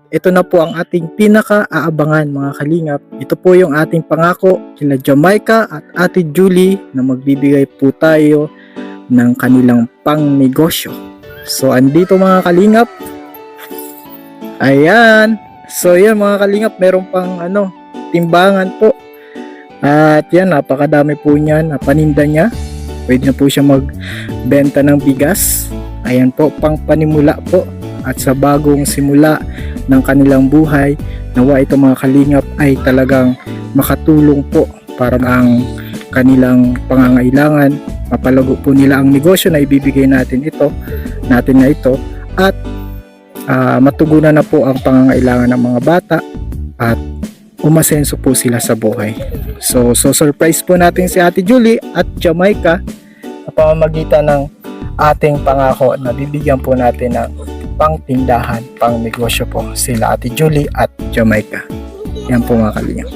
Ito na po ang ating pinaka-aabangan mga kalingap. Ito po yung ating pangako kila Jamaica at Ate Julie na magbibigay po tayo ng kanilang pang-negosyo. So andito mga kalingap. Ayan. So yan mga kalingap, meron pang timbangan po. At yan, napakadami po niyan, paninda niya. Pwede na po siya magbenta ng bigas. Ayan po, pang panimula po. At sa bagong simula ng kanilang buhay, nawa ito mga kalingap ay talagang makatulong po para ang kanilang pangangailangan, mapalago po nila ang negosyo na ibibigay natin na ito at matugunan na po ang pangangailangan ng mga bata at umasenso po sila sa buhay. So surprise po natin si Ate Julie at Jamaica sa pamamagitan ng ating pangako na bibigyan po natin ng pang tindahan, pang negosyo po sila Ate Julie at Jamaica. Yan po mga kalingap.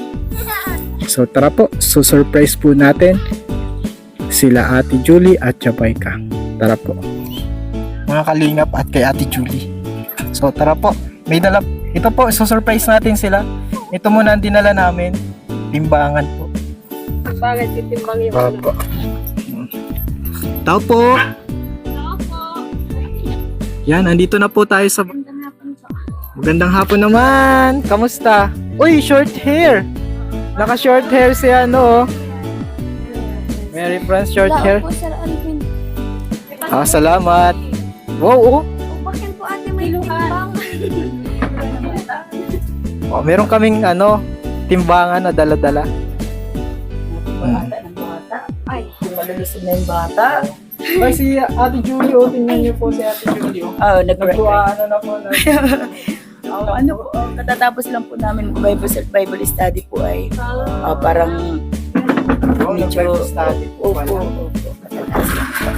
So tara po, surprise po natin sila Ate Julie at Jamaica. Tara po mga kalingap at kay Ate Julie. So tara po, may dala, ito po, surprise natin sila. Ito muna ang dinala namin, timbangan po. Bakit titimbang yung Opo. Tao po. Yan, andito na po tayo sa magandang hapon naman. Kamusta? Uy, short hair. Naka short hair si Mary France, short hair. po, Sir Alvin. Salamat. Wow, Bakit po ate may timbang? meron kaming timbangan na dala-dala. Ay, Malulusog na yung bata. Ay, si Ate Julie, tingnan niyo po si Ate Julie. Nagkuha na po na. katatapos lang po namin Bible study po ay parang medyo study po pala. opo.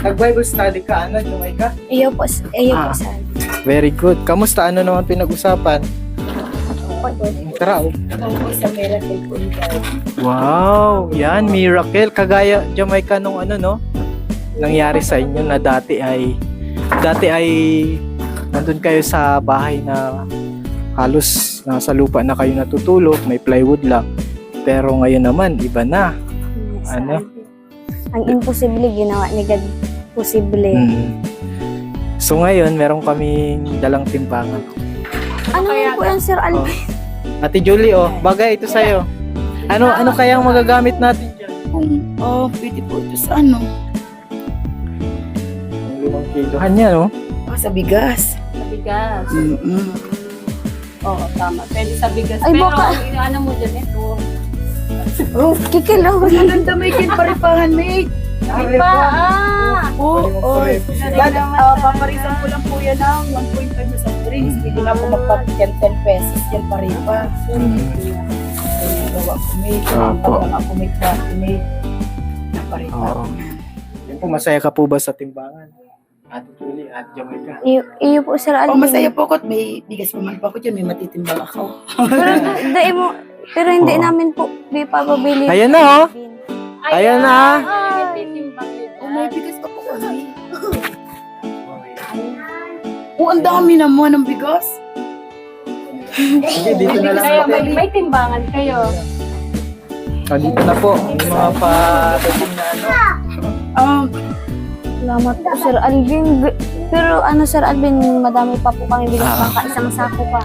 Nag-Bible study ka, Jamaica? iyo po, Sir Alvin. Very good. Kamusta? Ano naman pinag-usapan? Tara, Sa miracle po ni God. Wow, yan, miracle. Kagaya Jamaica nung nangyari sa inyo na dati ay nandun kayo sa bahay na halos nasa lupa na kayo natutulog, may plywood lang. Pero ngayon naman, iba na. Sir Ano? Alvin. Ang imposible ginawa ni God posible. So ngayon, meron kaming dalang timbangan. Ano po yan, Sir Alvin? Ate Julie, bagay ito sa'yo. Ano kayang magagamit natin dyan? Pwede po ito sa 5 kilohan yan, sa bigas. Sa bigas. Oo, tama. Pwede sa bigas. Ay, pero baka- ano mo dyan ito? Kikilaw. Anong damay kinparipahan, mate? Iba! Paparisan ko lang po yan ng 1.5 na sa drinks. Pwede na po magpapigyan 10 pesos yan paripa. Gawa ko, mate. Opo. Pag ako, mate, mate. Naparipa. Oo. Yan po, masaya ka po ba sa timbangan? Ate Julie at Jamaica. Iyo po, Sir Alvin. Masaya po ako at may bigas pa man po ako dyan. May matitimbang ako. Pero hindi Oo. namin po papabili. Ayan na, Ayan na. May bigas pa po kami. Ang dami naman ng bigas. Sige, dito na lang Kaya natin. may timbangan kayo. Dito na po. Yung mga padating na Salamat po, Sir Alvin. Pero Sir Alvin, madami pa po kami bigas baka isang sako pa.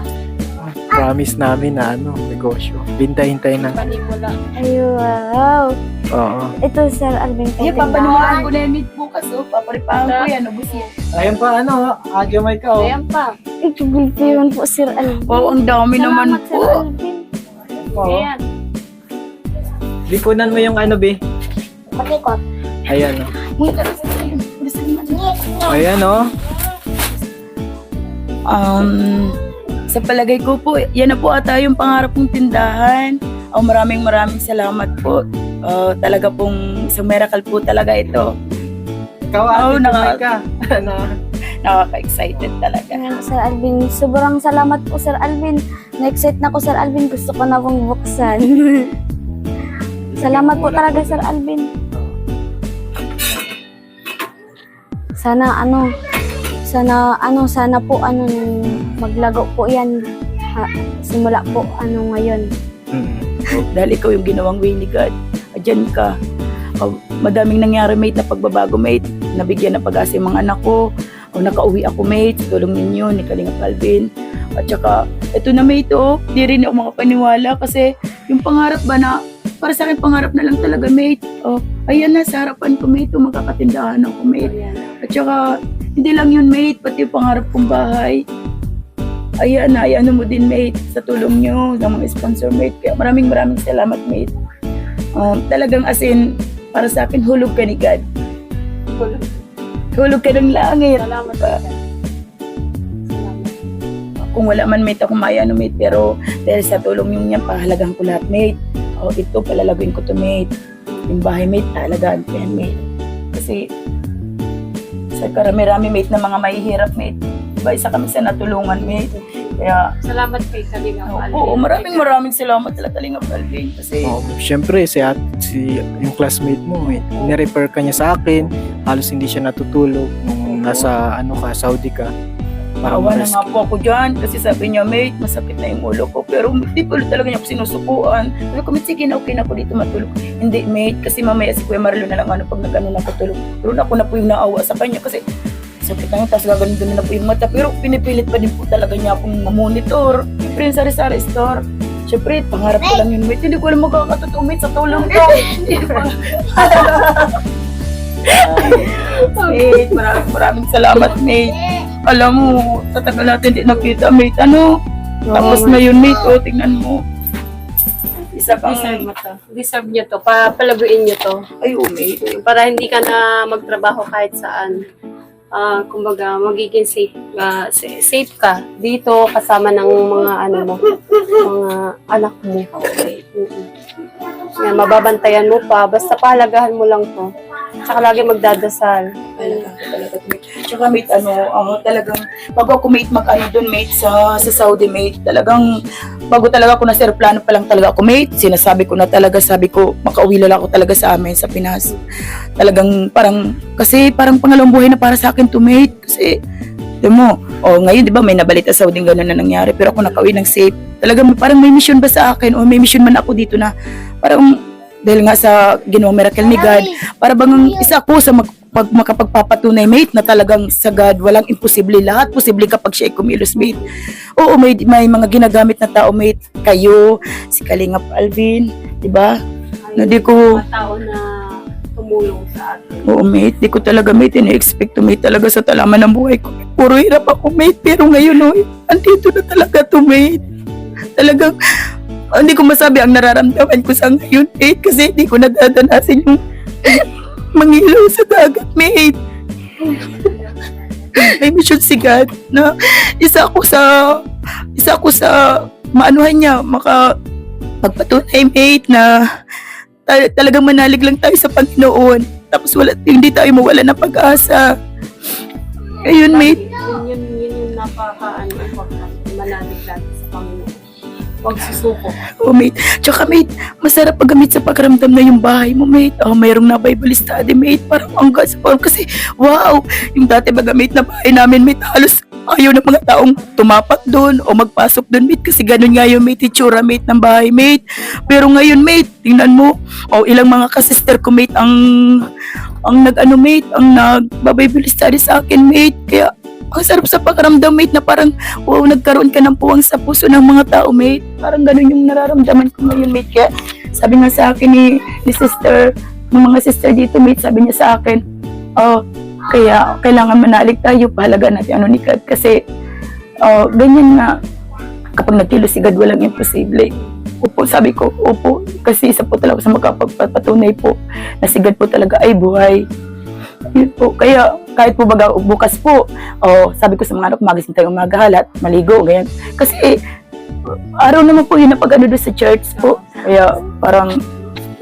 promise namin na negosyo. Hintay-hintay na. Panimula. Ay, wow. Oo. Ito, Sir Alvin. Ay, papanimulaan ko na yung meat bukas. Paparipahan ko yan. Ubus yan. Ayan pa, Jamaica, Ayan pa. Ito, gulpiyon po, Sir Alvin. Wow, ang dami naman Salamat, po. Sir Alvin. Ayan. Lipunan mo yung Be. Patikot. Ayan, Ayan, Sa palagay ko po, yan na po ata yung pangarap kong tindahan. Maraming salamat po. Talaga pong isang miracle po talaga ito. Ikaw, Jamaica. Nakaka-excited talaga. Ayan, Sir Alvin. Sobrang salamat po, Sir Alvin. Na-excite na ko, Sir Alvin. Gusto ko na pong buksan. Salamat po talaga, Sir Alvin. Sana po maglago po yan. simula po ngayon. Dahil ikaw yung ginawang way ni God. Adyan ka. Madaming nangyari, mate, na pagbabago, mate. Nabigyan ng pag-asa yung mga anak ko. Nakauwi ako, mate. Sa tulong ninyo, ni Kalingap Alvin. At saka, ito na, mate, di rin ako makapaniwala kasi yung pangarap ba na, para sa akin, pangarap na lang talaga, mate. Ayan na, sa harapan ko, mate, magkakatindahan ako, mate. At saka, hindi lang yun, mate, pati yung pangarap kong bahay. Ayan na, ayan mo din, mate, sa tulong nyo, ng mga sponsor, mate. Kaya maraming salamat, mate. Talagang as in, para sa akin, hulog ka ni God. Hulog ka ng langit. Salamat ka. Kung wala man, mate, ako maya, mate, pero dahil sa tulong nyo niyan, pahalagaan ko lahat, mate. Ito, palalaguin ko to, mate. Yung bahay, mate, pahalagaan ko yan, mate. Kasi, sa karami-rami, mate, na mga mahihirap, mate. Diba, isa kami sa natulungan, mate. Kaya, Salamat kay Kalingap Alvin. oo, maraming salamat talaga, Kalingap Alvin. Kasi, Siyempre, yung classmate mo, nirefer ka niya sa akin, halos hindi siya natutulog nung nasa Saudi ka. maawa na nga po ako dyan. Kasi sabi niya, mate, masakit na yung ulo ko. Pero hindi po talaga niya ako sinusukuan. Sabi ko, mate, sige na, okay na ako dito matulog. Hindi, mate, kasi mamaya si Kuya Marlo na lang pag nag-ano na patulog. Pero ako na po yung naawa sa kanya kasi sakit na yun, tapos gaganon na po yung mata. Pero pinipilit pa din po talaga niya akong monitor. Siyempre yung sari-sari store. Siyempre, pangarap ko lang yun, mate. Hindi ko alam magkakatotoo, mate, sa tulong ko. Mate, maraming salamat, mate. Alam mo, sa tagal natin di nakita, mate, tapos na yun, mate, tingnan mo. Isa kang, Deserve mo to. Deserve nyo to. Palaguin nyo to. ay, mate. Para hindi ka na magtrabaho kahit saan. Kumbaga, magiging safe ka dito kasama ng mga mga anak mo. Yan, mababantayan mo pa. Basta pahalagahan mo lang to. Tsaka lagi magdadasal. Tsaka mate, talagang bago ako mate doon mate sa Saudi mate, talagang bago talaga ako na plano pa lang talaga ako mate, sinasabi ko na talaga, sabi ko makauwi lang ako talaga sa amin sa Pinas. Talagang parang pangalawang buhay na para sa akin to mate, kasi ngayon 'di ba may nabalita sa Saudi gano'n na nangyari, pero ako nakauwi ng safe. Talagang parang may mission ba sa akin o may mission man ako dito na parang dahil nga sa ginawang miracle ni God, para bang isa ako sa makapagpapatunay, mate, na talagang sa God, walang imposible. Lahat posible kapag siya ay kumilos, mate. Oo, may mga ginagamit na tao, mate. Kayo, si Kalingap Alvin, di ba? Na di ko, Mga tao na tumulong sa atin. oo, mate, di ko talaga, mate, ina-expect to, mate, talaga sa talaman ng buhay ko. Puro hirap ako, mate, pero ngayon, andito na talaga to, mate. Talagang, hindi ko masabi ang nararamdaman ko sa ngayon, mate, kasi hindi ko nadadanasin yung mangilaw sa dagat, mate. May mission si God na isa ako sa maanuhan niya, makapagpatunay, mate, na talagang manalig lang tayo sa Panginoon. Tapos hindi tayo mawala ng pag-asa. Ayun, mate. Yun yung importante. Manalig lagi sa Panginoon. Huwag susuko. Oh, mate. Tsaka, mate, masarap paggamit sa pakiramdam na yung bahay mo, mate. Mayroong na Bible study, mate. Parang ang gas. Kasi, wow, yung dati bagamit na bahay namin, mate, halos ayaw ng mga taong tumapak doon o magpasok doon, mate. Kasi ganun nga yung, mate, itsura, mate, ng bahay, mate. Pero ngayon, mate, tingnan mo, ilang mga kasister ko, mate, ang nag-Bible study sa akin, mate. Kaya, ang sarap sa pakiramdam, mate, na parang, wow, nagkaroon ka ng puwang sa puso ng mga tao, mate. Parang ganun yung nararamdaman ko ngayon, mate. Kaya, sabi nga sa akin ni sister, ng mga sister dito, mate, sabi niya sa akin, kaya kailangan manalig tayo, pahalagaan natin ni God. Kasi, ganyan nga, kapag nagkilos si God, walang imposible. Opo, sabi ko, opo, kasi isa po talaga sa makapagpatunay po na si God po talaga ay buhay. Yun po, kaya kahit po bukas po, sabi ko sa mga anak, magising tayo umagahalat, maligo, ganyan. Kasi araw naman po yun na pag doon sa church po. Kaya parang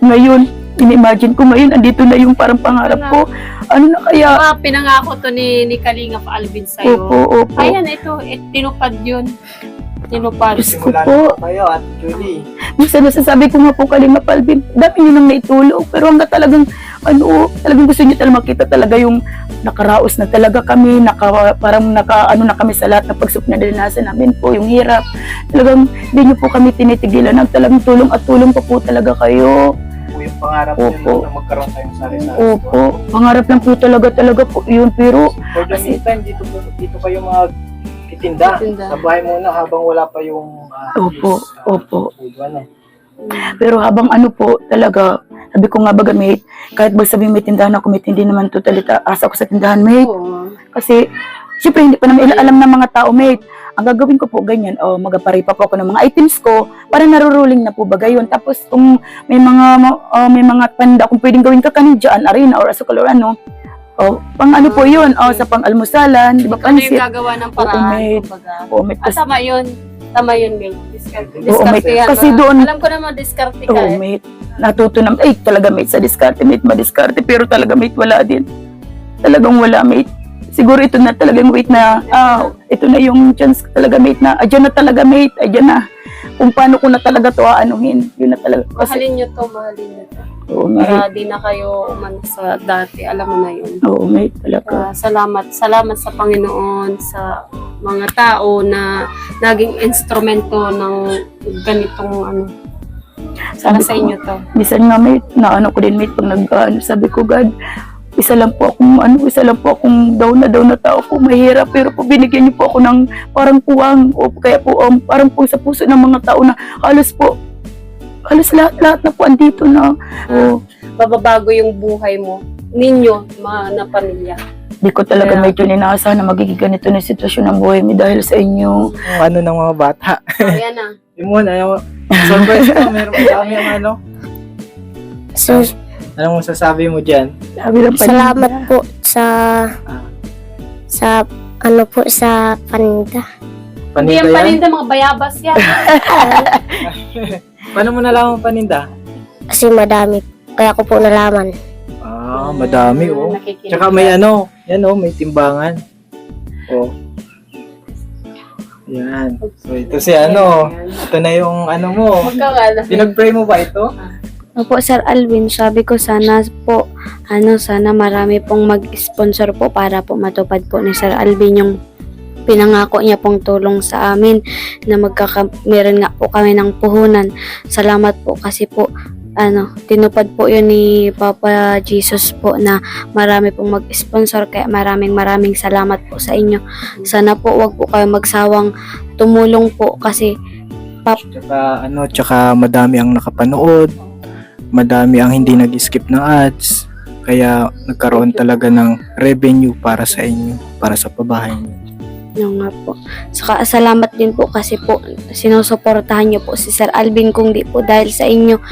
ngayon, in-imagine ko ngayon, andito na yung parang pangarap ko. Ano na kaya? Pinangako to ni Kalingap Alvin sa'yo. Opo. Ayan, ito, tinupad yun. Tinupad. Diyos ko po. Kayo at Julie. Minsan nasasabi ko nga po, Kalingap Alvin, dami nyo nang naitulog, pero hanggang talagang talagang gusto niyo talaga makita talaga yung nakaraos na talaga kami, parang ano na kami sa lahat ng pagsubok na dinanasan namin po, yung hirap. Talagang hindi niyo po kami tinitigilan, talagang tulong at tulong pa po talaga kayo. Po yung pangarap Opo. niyo na magkaroon tayong sari-sari. Opo, pangarap lang po talaga po yun, pero For the meantime, dito kayo magtitinda. Titinda. Sa bahay muna habang wala pa yung Opo, opo. food, ano. Pero habang ano po, talaga, sabi ko nga baga, mate, kahit ba sabihin may tindahan ako, mate, hindi naman totally asa ko sa tindahan, mate. Oo. Kasi, syempre, hindi pa naman alam ng mga tao, mate. Ang gagawin ko po, ganyan, magapari pa po ako ng mga items ko, para naruruling na po ba gayon. Tapos, kung may mga panda, kung pwedeng gawin ka kanin dyan, arena, or asukal, or ano, pang ano po yun, sa pang almusalan, di ba, Ano yung pansit. gagawa ng paraan? mate. Kumbaga. Oo, mate, Tama yun. Tama yun, Mate. Diskarte. Oo, mate. Diskarte yan. Kasi doon, Alam ko naman, diskarte ka Oo, eh. mate. Natuto na, talaga, mate, sa diskarte, mate, madiskarte, pero talaga, mate, wala din. Talagang wala, mate. Siguro ito na talagang, wait na, ito na yung chance talaga, mate, na, adyan na talaga, mate, adyan na. Kung paano ko na talaga to aanuhin, yun na talaga. Mahalin nyo to, mahalin nyo to. Oo, mate. Para di na kayo umano sa dati. Alam mo na yun. Oo, mate, talaga. Salamat sa Panginoon, sa mga tao na naging instrumento ng ganitong ano. Para Sabi sa ko, inyo to. Minsan nga, mate, na ano ko din, mate, pag sabi ko, God, isa lang po akong down na tao po, mahirap, pero po binigyan niyo po ako ng parang puwang, o kaya po, parang po sa puso ng mga tao na halos lahat na po andito na. Bababago yung buhay mo. Ninyo, na pamilya. Di ko talaga Kaya- medyo ninasa na magiging ganito na sitwasyon ng buhay mo dahil sa inyo. Yung ano ng mga bata. Ayan na. Yung muna, surprise ka, meron dami yung ano. So, Anong masasabi mo dyan? Sabi lang pa salamat po sa ano po sa paninda. Hindi Paninda yan yan? paninda, mga bayabas yan. Paano mo nalaman paninda? Kasi madami. Kaya ko po nalaman. Madami Nakikinig Tsaka may ano, yan may timbangan. Yan. So ito si ito na yung ano mo. Magkakala. Pinag-pray mo ba ito? Opo, Sir Alvin, sabi ko sana po, sana marami pong mag-sponsor po para po matupad po ni Sir Alvin yung pinangako niya pong tulong sa amin na meron nga po kami ng puhunan. Salamat po kasi po, tinupad po yun ni Papa Jesus po na marami pong mag-sponsor, kaya maraming salamat po sa inyo. Sana po wag po kayo magsawang tumulong po kasi Tsaka madami ang nakapanood. Madami ang hindi nag-skip ng ads. Kaya nagkaroon talaga ng revenue para sa inyo, para sa pabahay niyo. Nga po. Saka salamat din po kasi po sinusuportahan niyo po si Sir Alvin. Kung di po dahil sa inyo,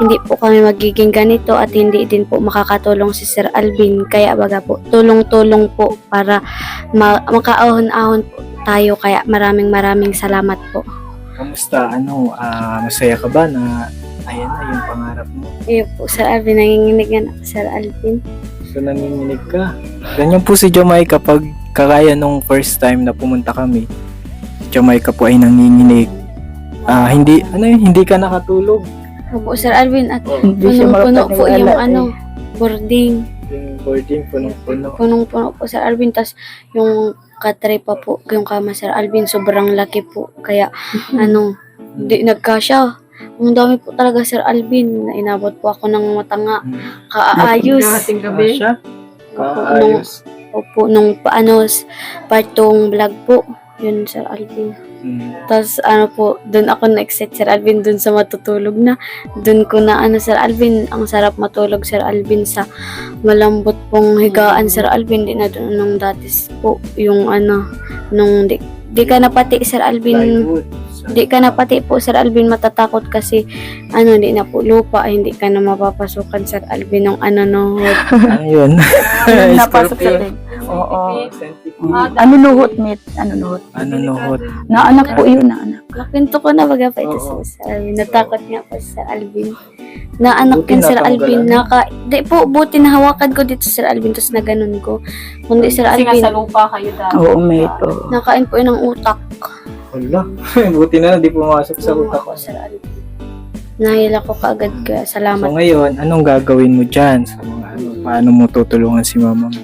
hindi po kami magiging ganito at hindi din po makakatulong si Sir Alvin. Kaya baga po, tulong-tulong po para makaahon-ahon po tayo. Kaya maraming salamat po. Kamusta? Masaya ka ba na ayan na yung pangarap mo? Iyo po, Sir Alvin, nanginginig nga na po, Sir Alvin. So nanginginig ka. Ganyan po si Jamaica kapag kagaya nung first time na pumunta kami. Jamaica po ay nanginginig. Hindi ka nakatulog. Opo, Sir Alvin, at Hindi siya punong-puno po yung makapaniwala boarding. Yung boarding, punong-puno. Punong-puno po, Sir Alvin. Tas yung katry pa po, yung kama, Sir Alvin, sobrang laki po. Kaya, di nagkasya. Ang dami po talaga, Sir Alvin. Inabot po ako ng matanga. Kaayos. Kahating gabi. Siya? Kaayos. Opo, nung partong vlog po. Yun, Sir Alvin. Tapos, doon ako na-excite, Sir Alvin, doon sa matutulog na. Doon ko na, Sir Alvin, ang sarap matulog, Sir Alvin, sa malambot pong higaan, Sir Alvin. Di na doon nung datis po, yung nung di ka na pati, Sir Alvin, Plywood. di ka na pati po, Sir Alvin, matatakot kasi, di na po lupa, hindi ka na mapapasukan, Sir Alvin, ng Ayun. Napasok sa Scorpion. tent. Oo. Centipede. Ano nuhot, mate? Ano nuhot? Nuhot. Naanak po yun, naanak. Nakwento ko na baga pa ito Oo. sa Sir Alvin. Natakot nga po si Sir Alvin. Naanak Buti din Sir natanggalan. Alvin. Di po, buti nahawakan ko dito Sir Alvin. Tapos na ganun ko. Kundi Sir Kasi nga Alvin, sa lupa kayo dati. Oo, mate. Oo. nakain po yun ng utak. Wala. Buti na hindi pumasok sa Oo, utak ko. ako, Sir Alvin. Nahila ko kaagad ka. So Salamat. ngayon, anong gagawin mo dyan sa mga Paano mo tutulungan si mama mo?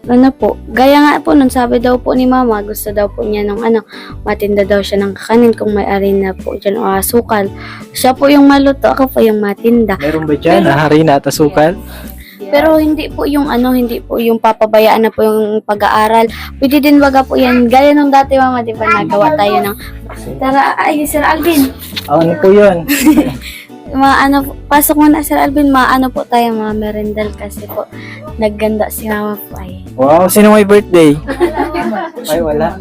Ano po, gaya nga po nun, sabi daw po ni mama, gusto daw po niya ng matinda daw siya ng kakanin kung may arena po dyan o asukal. Siya po yung maluto, ako po yung matinda. Meron ba dyan na harina at asukal? Pero hindi po yung hindi po yung papabayaan na po yung pag-aaral. Pwede din baga po yan. Gaya nung dati mama, di ba nagawa tayo ng, tara, ay, Sir Alvin. Ano po yun? Pasok muna Sir Alvin, po tayo mga merendal kasi po nagganda si mama po ay. Wow, sino may birthday? Ay, wala.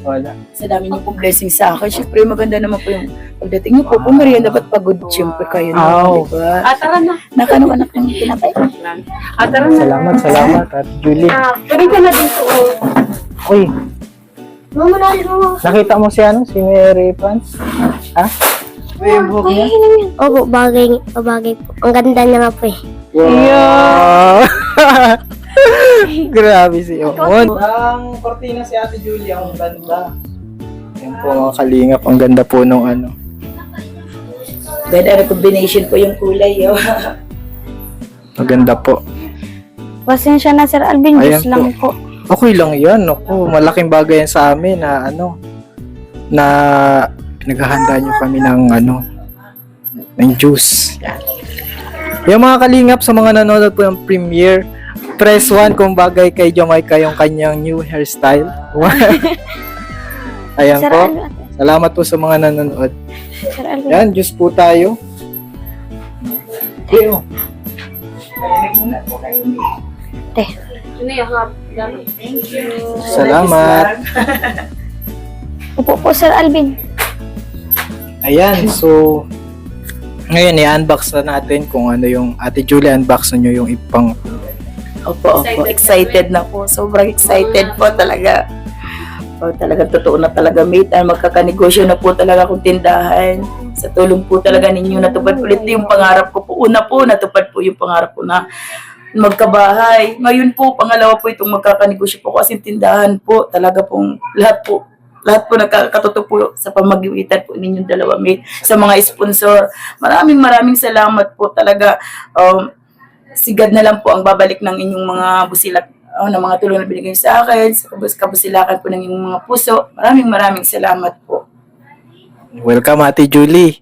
Wala. Sa dami niyo pong blessing sa akin. Siyempre, maganda naman po yung pagdating niyo po. Kung merienda, dapat pagod siyempre kayo. Ow. Diba? Tara na. Nakano anak ng tinapay. Tara na. Salamat, Ate Julie. Pwede ka na dito. Uy, Mama na mo. nakita mo si si Mary Franz? Ha? Yung buhok niya? Opo, bagay po. Ang ganda na nga po eh. Wow! Grabe si Omon. Ang kortina si Ate Julie, ang ganda. Yan po mga kalingap, ang ganda po nung Ganda na combination po yung kulay. Maganda po. Pasensya na Sir Alvin, Ayan Diyos lang po. Okay lang yan. Naku, malaking bagay yan sa amin na na pinaghahanda nyo kami ng ng juice. Yung mga kalingap sa mga nanonood po ng premiere, press 1 kung bagay kay Jamaica yung kanyang new hairstyle. Ayan Sir po. Alvin. Salamat po sa mga nanonood. Sir Alvin. Yan, juice po tayo. Ew. Te. Ano yung hap? Salamat. Upo po Sir Alvin. Ayan, so ngayon i-unbox na natin kung ano yung Ate Julie, unbox na nyo yung ipang Opo. Excited na po. Sobrang excited po talaga. Talaga totoo na talaga, mate. Magkakanegosyo na po talaga akong tindahan. Sa tulong po talaga ninyo, natupad ulit yung pangarap ko po. Una po, natupad po yung pangarap ko na magkabahay. Ngayon po, pangalawa po itong magkakanegosyo po kasi tindahan po. Talaga pong lahat po nakakatuto po sa pamagitan po ninyong dalawa, mate. Sa mga sponsor, maraming salamat po talaga. Sigad na lang po ang babalik ng inyong mga busilak, ng mga tulong na binigay sa akin, sa kabusilakan po ng inyong mga puso. Maraming salamat po. welcome Ate Julie.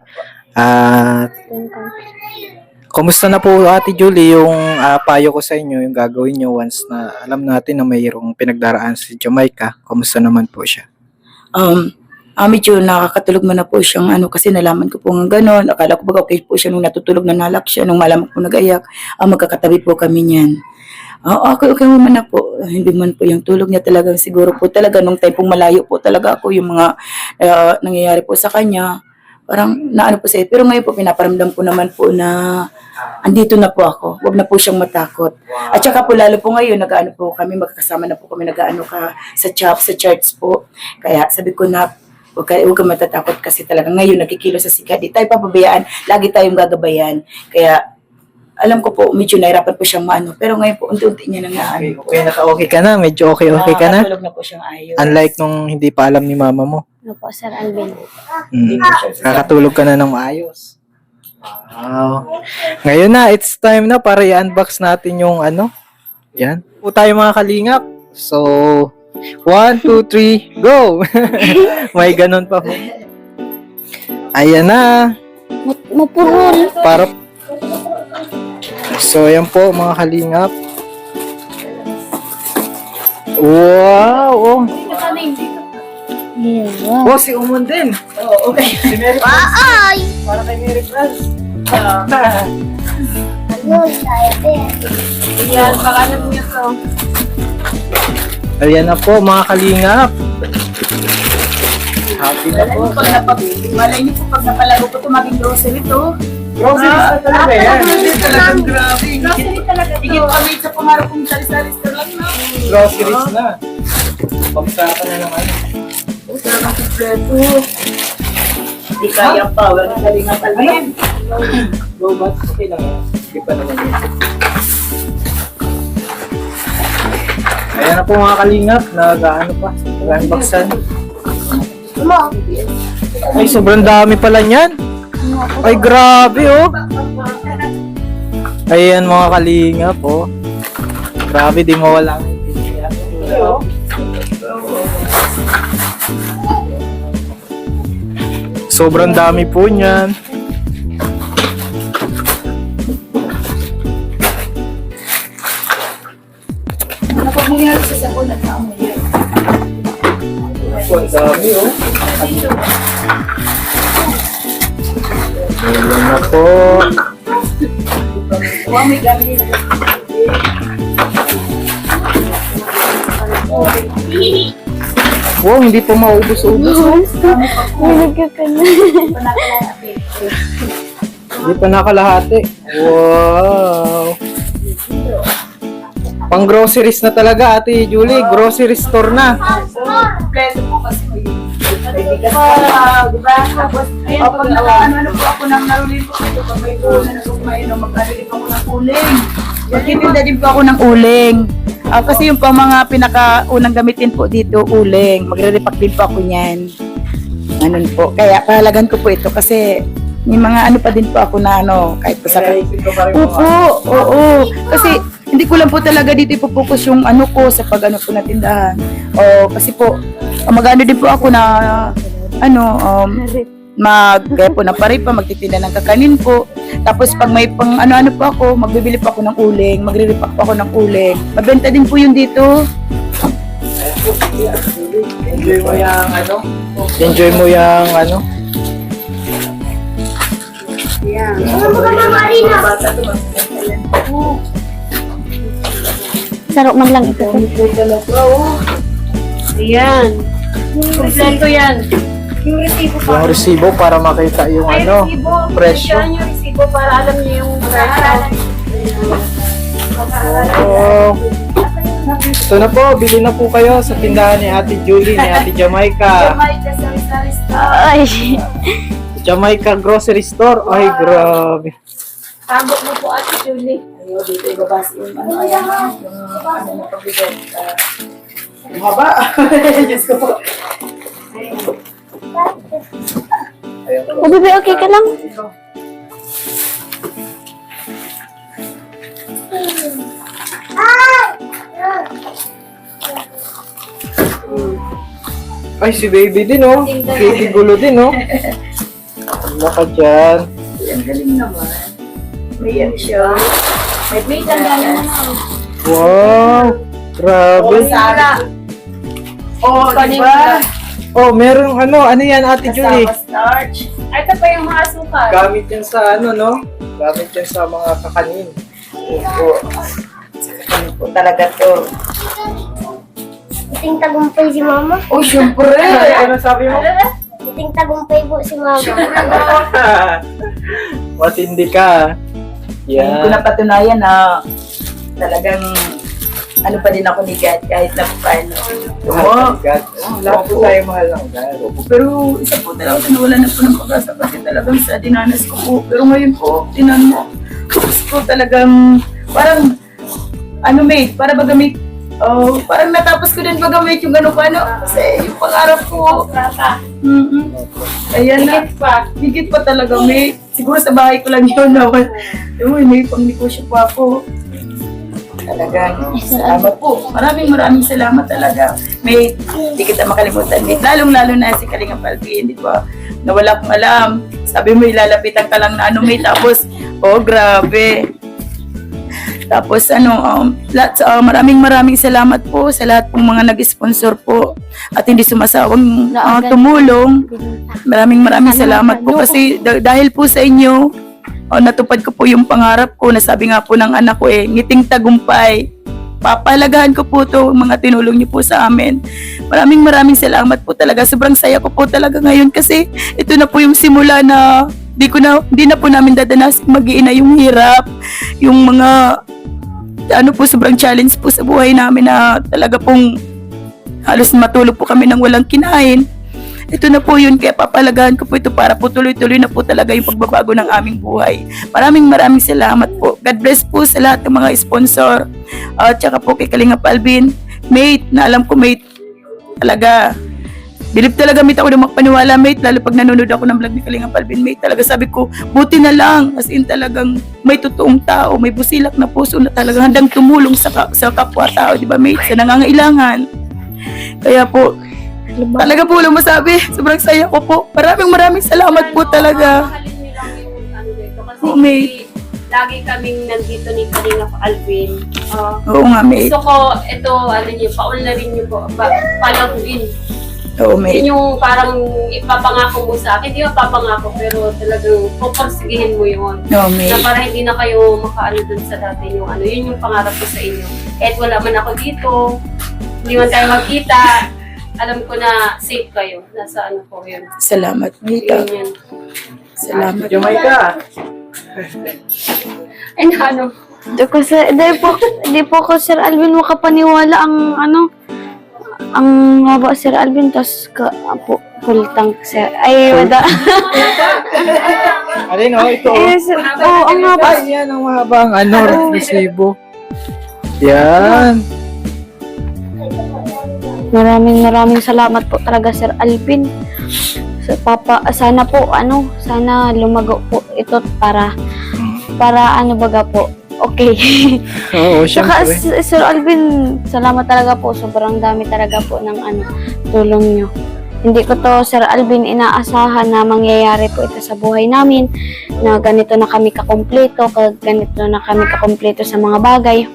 Kumusta na po Ate Julie yung payo ko sa inyo, yung gagawin nyo once na alam natin na mayroong pinagdaraan si Jamaica? Kumusta naman po siya? Medyo nakakatulog man na po siyang kasi nalaman ko po nga gano'n. Akala ko ba okay po siya nung natutulog na nalak siya, nung malaman ko nag-ayak. Magkakatabi po kami niyan. Okay man na po. Hindi man po yung tulog niya talagang siguro po talaga nung time pong malayo po talaga ako yung mga nangyayari po sa kanya. Parang naano po siya. Pero ngayon po pinaparamdam ko naman po na andito na po ako. Huwag na po siyang matakot. At saka po lalo po ngayon nag-ano po kami, magkakasama na po kami nag-ano sa church po. Kaya sabi ko na huwag ka matatakot kasi talaga ngayon nagkikilos sa sikat. Di tayo papabayaan. Lagi tayong gagabayan. Kaya alam ko po, medyo nahirapan po siyang maano. Pero ngayon po, unti-unti niya nang naano. Okay, naka-okay ka na? Medyo okay ka na? Nakakatulog na po siyang ayos. Unlike nung hindi pa alam ni mama mo. Ano po Sir Alvin? Kakatulog ka na ng maayos. Wow. Ngayon na, it's time na para i-unbox natin yung Yan. Po tayo mga kalingap. So, 1, 2, 3, go! May ganun pa po. Ayan na. Mapurol. Para So, ayan po mga kalingap. Wow! Oh, Yeah. oh si Umon din. Oh, okay. Si Mary Franz. Para kay Mary Franz. Yan, pakanan niyo to. Ayan na po mga kalingap. Happy na po. Malay niyo po pag napalago ko ito maging grocery to. Groceries na talaga yan. Talagang grabe. Grocery talaga to. Higit kami sa pangarap kong sari-sari store lang na. Groceries na. Pagsakan na naman. Talagang kompleto. Hindi kaya pa. Walang galingan talaga. Go back. Okay lang yan. Hindi pa naman yun. Ayan na po mga kalingap. Nag-unboxan. Ay, sobrang dami pala niyan. Ay, grabe oh. Ayan mga kalinga po. Grabe, di mawala ang intindihan. Sobrang dami po niyan. Ano pag nangyari sa sabon at naamoy yan? Ang dami oh. Ayan na po. Wow, may gamit nila. Wow, hindi po maubos-ubos. Nilagyan ka na. Hindi pa nakalahati. Wow. Pang groceries na talaga, Ate Julie. Grocery store na. Kompleto po kasi may bigas pa, di ba? Tapos, pag nakaano po ako ng narulin ko ito, pag may ulan ako kumain, magkabili po ako ng uling. Magtitinda din po ako ng uling. Kasi yung pa mga pinakaunang gamitin po dito, uling. Magre-repack din po ako niyan. Ganun po. Kaya kahalagan ko po ito kasi may mga ano pa din po ako na ano, kahit pa sa... Opo, oo. Kasi hindi ko lang po talaga dito ipopokus yung ano ko sa pag ano po na tindahan. O kasi po, magano din po ako na ano, kaya po na pare pa, magtitinda ng kakanin po. Tapos pag may pang ano-ano po ako, magbibili po ako ng uling, magre-repack po ako ng uling. Mabenta din po yun dito. Enjoy mo yung ano? Enjoy mo yung ano? Yan. Sarap man lang ito. Ayan. Kompleto yan. Yung resibo Yung resibo para makita yung Ay, ano, resibo. presyo. Yan yung resibo para alam niyo yung presyo. Oh. Ito na po, bili na po kayo sa tindahan ni Ate Julie, ni Ate Jamaica. Ay. Jamaica Grocery Store. Ay, grabe. Tago mo po, Ate Julie. Ayun, dito ibabas yung ano, ayan, yung ano na pagbigat. Yung haba. Diyos ko po. O, bebe, okay ka lang? Ay, si baby din oh. Baby gulo din oh. Ano ka dyan? Ang galing naman. May ano siya. May tanggalan na. Wow. Grabe. Oh, diba? Oh, merong ano yan Ate Julie? Kasama starch. Ito pa yung mga asukal. Gamit yan sa ano no? Gamit yan sa mga kakanin. Opo. Ano po talaga to? Iting tagumpay si mama. Oh, syempre. Ano sabi mo? Iting tagumpay po si mama. Matindi ka. Ngayon ko Yan. napatunayan na talagang ano pa din ako ni God kahit na paano. Mahal ng God. Lahat po tayo mahal ng God. Pero isa po talaga nawala na po ng pag-asa kasi talagang sa dinanas ko po. Pero ngayon po, tinan mo. Tapos po talagang parang ano mate, para bagamit. Oh, parang natapos ko din bagamit yung ano pa ano. Kasi yung pangarap ko. Ayan na. Higit pa talaga mate. Siguro sa bahay ko lang yun naman. May pang-negosyo pa ako. Talagang salamat po. Maraming salamat talaga. Mate, hindi kita makalimutan mate. Lalong-lalo na si Kalinga Palpin, di ba? Na wala akong alam. Sabi mo, ilalapitan ka lang na ano mate. Tapos, oh grabe. Tapos maraming salamat po sa lahat pong mga nag-sponsor po at hindi sumasawang tumulong. Maraming salamat po kasi dahil po sa inyo, natupad ko po yung pangarap ko na sabi nga po ng anak ko ngiting tagumpay. Papalagahan ko po to mga tinulong niyo po sa amin. Maraming salamat po talaga. Sobrang saya ko po talaga ngayon kasi ito na po yung simula na hindi na po namin dadanas mag-iina yung hirap, yung mga sobrang challenge po sa buhay namin na talaga pong halos matulog po kami nang walang kinain. Ito na po yun, kaya papalagahan ko po ito para po tuloy-tuloy na po talaga yung pagbabago ng aming buhay. Maraming salamat po. God bless po sa lahat ng mga sponsor. At saka po kay Kalinga Palbin, mate, na alam ko mate, talaga Bilib talaga, mate, ako na makapaniwala, mate. Lalo pag nanonood ako ng vlog ni Kalingap Alvin, mate. Talaga sabi ko, buti na lang. As in talagang may totoong tao, may busilak na puso na talagang handang tumulong sa kapwa-tao, di ba, mate? Sa nangangailangan. Kaya po, talaga po lang masabi. Sobrang saya ko po. Maraming salamat po talaga. Mahalin niyo lang yung ano dito. Kasi Oh, mate. lagi kaming nandito ni Kalingap Alvin. Oo nga, mate. Gusto ko, ito, ano niyo, paunlarin niyo po, palaguin. Oo, mate. Yun yung parang ipapangako mo sa akin. Hindi mo papangako, pero talagang puporsigihin mo yun. Oo, Na mate. para hindi na kayo makaano dun sa dati yung ano. Yun yung pangarap ko sa inyo. Kahit wala man ako dito, hindi man tayo magkita, alam ko na safe kayo. Nasa ano ko yun. Salamat, mate. Yun yun. Salamat. Jamaica. Ay, na ano. Di po ko Sir Alvin makapaniwala ang ang haba Sir Alvin, tas full tank Sir. Ay, wala. Alin, ito. Ang haba. Ay, yan ang mahabang resibo. Yan. Maraming salamat po talaga Sir Alvin. Sana po sana lumago po ito para baga po. Okay. Oo, Saka syempre. Sir Alvin, salamat talaga po. Sobrang dami talaga po ng tulong nyo. Hindi ko to Sir Alvin inaasahan na mangyayari po ito sa buhay namin, na ganito na kami kakumpleto, sa mga bagay.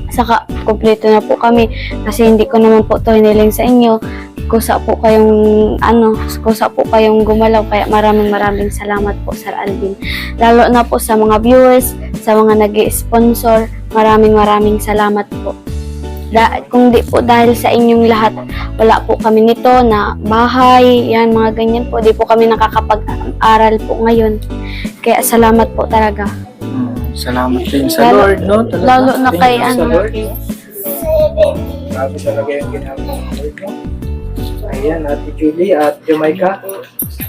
Saka kumpleto na po kami kasi hindi ko naman po to hiniling sa inyo. Kusa po kayong gumalaw, kaya maraming salamat po Sir Alvin. Lalo na po sa mga viewers, sa mga nag-i-sponsor, maraming salamat po. Kung di po dahil sa inyong lahat, wala po kami nito na bahay, yan mga ganyan po, di po kami nakakapag-aral po ngayon. Kaya salamat po talaga. Salamat din sa Lord, no? Talaga. Lalo na kay Thank you sa Lord. Grabe talaga yung ginagawa ng Lord, no? Ayan, Ate Julie at Jamaica.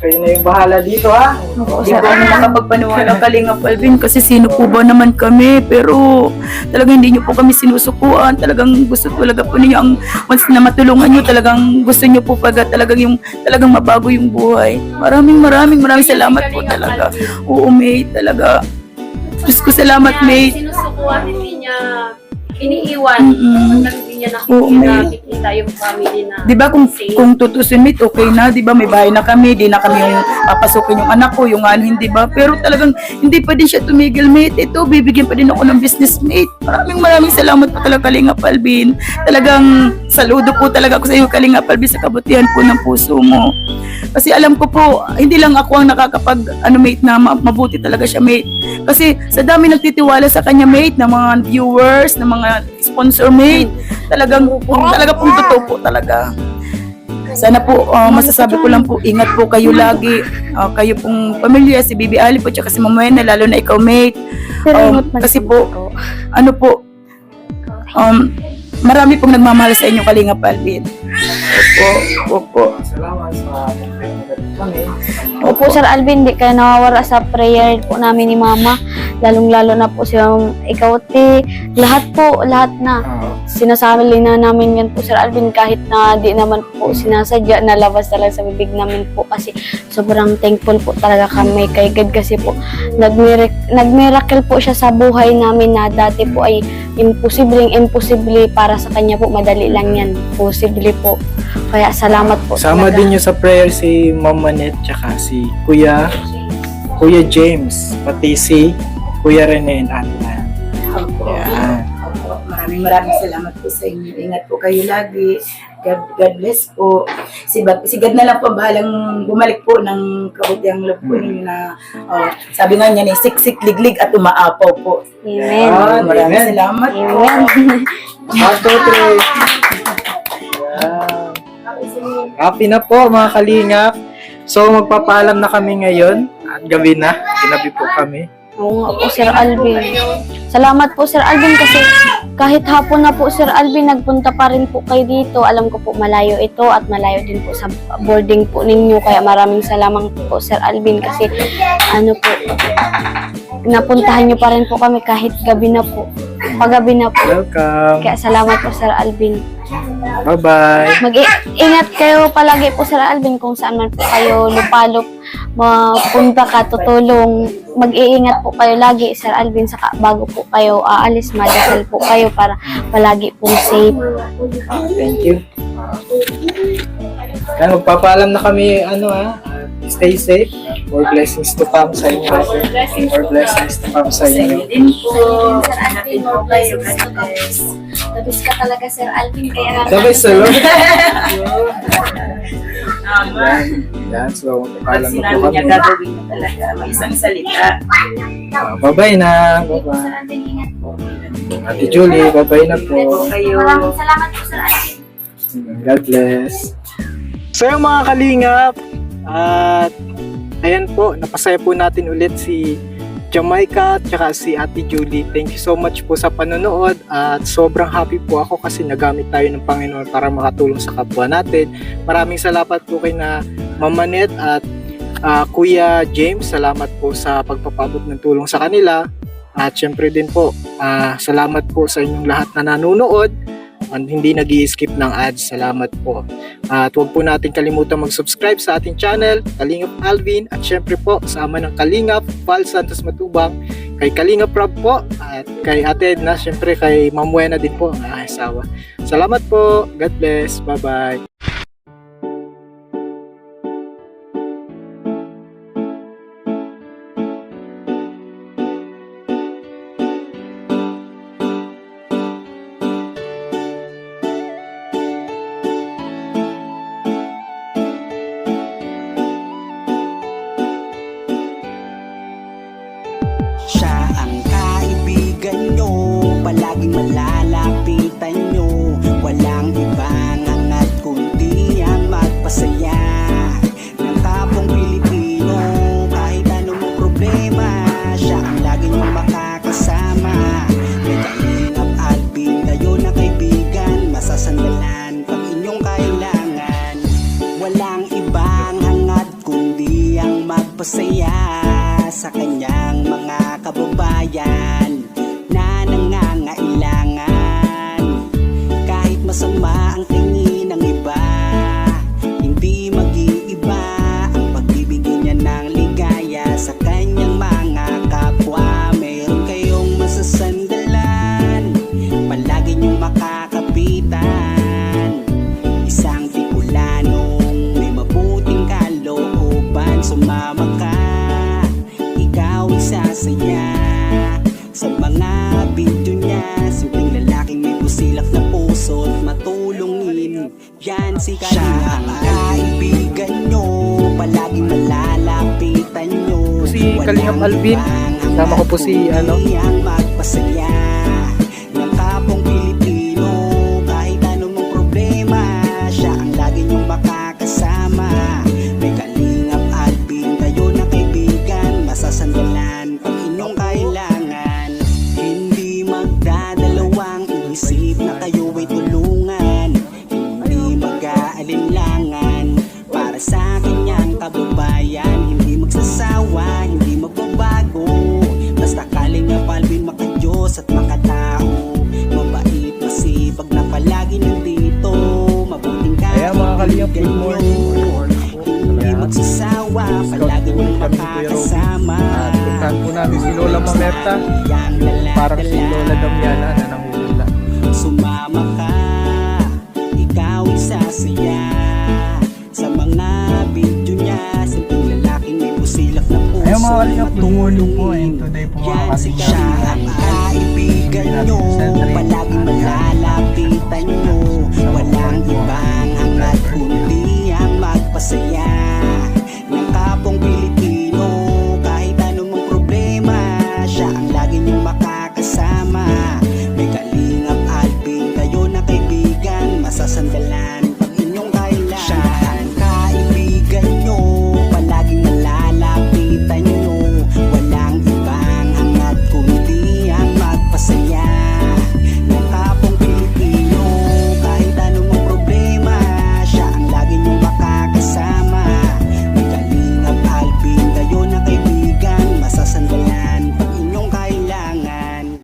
Kayo na yung bahala dito, ha? Hindi po kami makapagpaniwala Kalingap Alvin kasi sino po ba naman kami, pero talagang hindi nyo po kami sinusukuan. Talagang gusto talaga po ninyo ang once na matulungan nyo, talagang gusto nyo po talagang mabago yung buhay. Maraming salamat po talaga. Oo, mate, talaga. Diyos ko, salamat, Kaya mate. sinusukuan, hindi niya iniiwan. Hanggang hindi niya Oo, mate. nakikita yung family na Di ba kung safe. tutusin, mate, okay na, di ba may bahay na kami, di na kami yung papasukin yung anak ko, yung hindi ba? Pero talagang hindi pa din siya tumigil, mate. Ito, bibigyan pa din ako ng business, mate. Maraming salamat po talaga Kalingap Alvin. Talagang saludo po talaga ako sa iyo Kalingap Alvin sa kabutihan po ng puso mo. Kasi alam ko po, hindi lang ako ang mate, na mabuti talaga siya, mate. Kasi sa dami nagtitiwala sa kanya, mate, ng mga viewers, ng mga sponsor, mate, talagang pong totoo po talaga. Sana po, masasabi ko lang po, ingat po kayo lagi. Kayo pong pamilya, si Bibi Ali po, tsaka si Mama Wena, lalo na ikaw, mate. Kasi po, marami pong nagmamahal sa inyo Kalingap Alvin. Opo. Salamat sa kami. Opo Sir Alvin, di kayo nawawala sa prayer po namin ni Mama. Lalong-lalo na po siya, ikaw ti, lahat na. Sinasabi na namin yan po Sir Alvin, kahit na di naman po sinasadya, nalabas talaga sa bibig namin po kasi sobrang thankful po talaga kami kay God kasi po nagmiracle po siya sa buhay namin na dati po ay imposible para sa kanya po, madali lang yan, posible po. Kaya salamat po. Sama talaga. din nyo sa prayer si Ma'am Manette tsaka si Kuya James, pati si Kuya Rene and Atlan. Yan. Maraming salamat po sa inyo. Ingat po kayo lagi. God bless po. Si God na lang po bahalang bumalik po ng kabutiang loob po ninyo na sabi nga niya ni siksik, liglig at umaapaw po. Amen. Maraming Amen. salamat po. Amen. 1, 2, 3. Yan. Happy na po mga kalingap. So magpapaalam na kami ngayon at gabi na. Ginabi po kami. Oo nga po Sir Alvin. Salamat po Sir Alvin kasi kahit hapon na po Sir Alvin, nagpunta pa rin po kayo dito. Alam ko po malayo ito at malayo din po sa boarding po ninyo. Kaya maraming salamat po Sir Alvin kasi napuntahan nyo pa rin po kami kahit gabi na po. pagabi na po. Welcome. Kaya salamat po Sir Alvin. Bye-bye. Mag-ingat kayo palagi po Sir Alvin kung saan man po kayo lupalop, mapunta ka, tutulong. Mag-iingat po kayo lagi Sir Alvin, saka bago po kayo aalis, madasal po kayo para palagi po safe. Thank you. Yan, magpapaalam na kami, stay safe. More blessings to come sa inyo. More blessings to come sa inyo. Sir Alvin, more blessings to come. Labis ka talaga Sir Alvin, kaya Sabay sa'yo. Yan, so magpapaalam na po kami. gagawin na talaga. May isang salita. Bye-bye na. Bye-bye. Sir Alvin, ingat po. Ate Julie, bye-bye na po. Maraming salamat po Sir Alvin. God bless. So yung mga kalingap, at ayan po, napasaya po natin ulit si Jamaica at saka si Ate Julie. Thank you so much po sa panonood at sobrang happy po ako kasi nagamit tayo ng Panginoon para makatulong sa kapwa natin. Maraming salamat po kay na Mama Net at Kuya James. Salamat po sa pagpapabot ng tulong sa kanila. At syempre din po, salamat po sa inyong lahat na nanonood at hindi nag-i-skip ng ads. Salamat po. At huwag po natin kalimutan mag-subscribe sa ating channel, Kalingap Alvin, at syempre po sa ama ng Kalingap, Val Santos Matubang, kay Kalingap Rob po, at kay Ate Edna, syempre kay Ma'am Wena din po, ang asawa. Salamat po. God bless. Bye-bye. Siya ang kaibigan nyo, palaging malalapitan nyo. Walang ibang angat kundi ang magpasaya ng kapong Pilipino. Kahit anong problema, siya ang lagi nyong makakasama. May Kalingap Alvin, kayo na kaibigan, masasandalan pag inyong kailangan. Walang ibang hangat kundi ang magpasaya sa kanyang mga kababayan na nangangailangan. Kahit masama ang tingin ng iba, hindi mag-iiba ang pagbibigay niya ng ligaya sa kanyang mga kapwa. Meron kayong masasandalan, palagi niyong makakapitan. Isang Bicolanong may mabuting kalooban, sumama ka, ikaw isasaya sa mga video niya. Simpleng lalaking may busilak na puso at matulungin, yan si Kalingap. Siya ang kaibigan nyo, palaging malalapitan nyo. Si Kalingap Alvin, kasama ko po si ang magpasaya ng kapong Pilipino. Kahit anong problema, siya ang lagi nyong makakasama. May Kalingap Alvin, kayo na kaibigan, masasandalan pag inyong kailangan. Hindi magdadalawang isip na kayo ay tulungan. Hindi mag-aalinlangan para sa kanyang kababayan. Hindi magsasawa, hindi magbabago. Basta Kalingap Alvin, maka-Diyos at makatao. Mabait, masipag na palagi nandito. Mabuting Ayan mga Kalingap, good morning. hindi magsasawa, palagi niyong makakasama. At puntahan po namin si Lola Mamerta, parang si Lola Damiana na nanguhula. Sumama ka, ikaw isasaya sa mga video niya. Simpleng lalaking may busilak na puso. Ayan mga Kalingap, good morning po, and today po mga Yan si Kalingap, siya ang kaibigan nyo, palaging malalapitan nyo. Walang ibang hangat kundi ang magpasaya